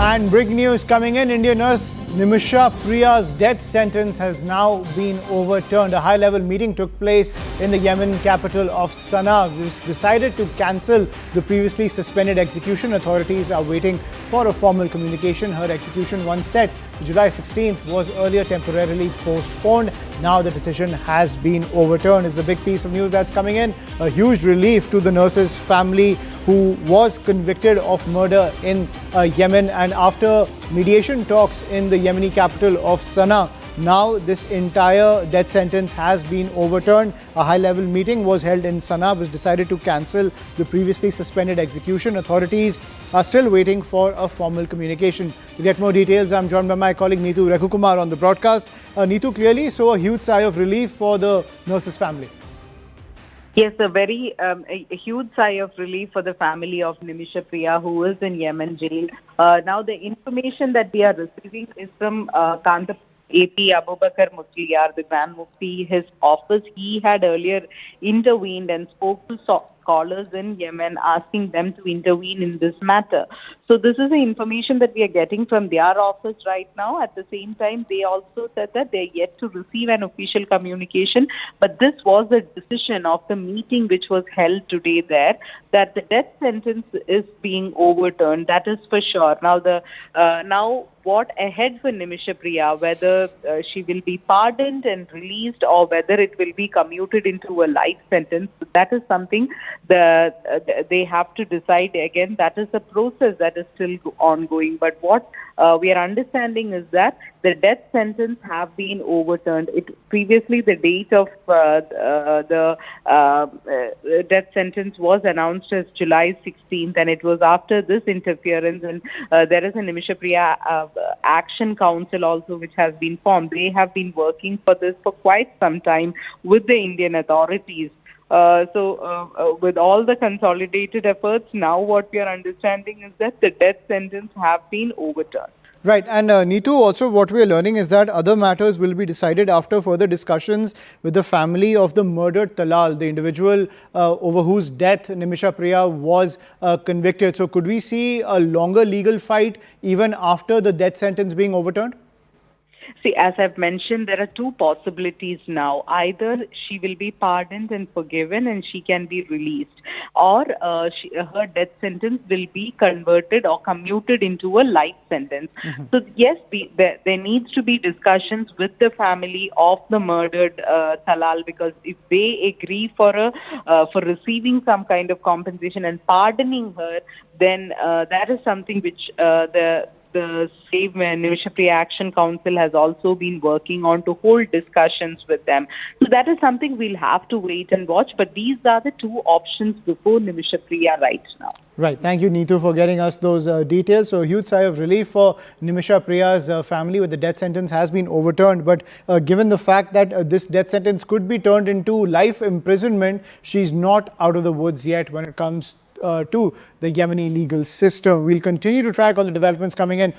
And breaking news coming in, Indian nurse Nimisha Priya's death sentence has now been overturned. A high-level meeting took place in the Yemen capital of Sana'a, which decided to cancel the previously suspended execution. Authorities are waiting for a formal communication. Her execution, once set to July 16th, was earlier temporarily postponed. Now the decision has been overturned. Is the big piece of news that's coming in. A huge relief to the nurse's family, who was convicted of murder in Yemen. And after mediation talks in the Yemeni capital of Sana'a, now this entire death sentence has been overturned. A high-level meeting was held in Sana'a, which decided to cancel the previously suspended execution. Authorities are still waiting for a formal communication. To get more details, I'm joined by my colleague Neetu Rekhukumar on the broadcast. Neetu, clearly saw a huge sigh of relief for the nurse's family. Yes, a huge sigh of relief for the family of Nimisha Priya, who is in Yemen jail. Now, the information that we are receiving is from Kanta AP Abubakar Musliyar, the Grand Mufti, his office. He had earlier intervened and spoke to scholars in Yemen, asking them to intervene in this matter. So this is the information that we are getting from their office right now. At the same time, they also said that they're yet to receive an official communication. But this was the decision of the meeting which was held today there, that the death sentence is being overturned. That is for sure. Now, what ahead for Nimisha Priya, whether she will be pardoned and released or whether it will be commuted into a life sentence, that is something they have to decide. Again, that is a process that is still ongoing. But what we are understanding is that the death sentence have been overturned. Previously, the date of the death sentence was announced as July 16th, and it was after this interference. And there is a Nimisha Priya Action Council also which has been formed. They have been working for this for quite some time with the Indian authorities. With all the consolidated efforts, now what we are understanding is that the death sentence have been overturned. Right. And Neetu, also what we are learning is that other matters will be decided after further discussions with the family of the murdered Talal, the individual over whose death Nimisha Priya was convicted. So could we see a longer legal fight even after the death sentence being overturned? See, as I've mentioned, there are two possibilities now. Either she will be pardoned and forgiven and she can be released, or her death sentence will be converted or commuted into a life sentence. So, yes, there needs to be discussions with the family of the murdered Talal, because if they agree for receiving some kind of compensation and pardoning her, then that is something which the Save Nimisha Priya Action Council has also been working on, to hold discussions with them. So that is something we'll have to wait and watch. But these are the two options before Nimisha Priya right now. Right. Thank you, Neetu, for getting us those details. So a huge sigh of relief for Nimisha Priya's family, with the death sentence has been overturned. But given the fact that this death sentence could be turned into life imprisonment, she's not out of the woods yet when it comes to the Yemeni legal system. We'll continue to track all the developments coming in.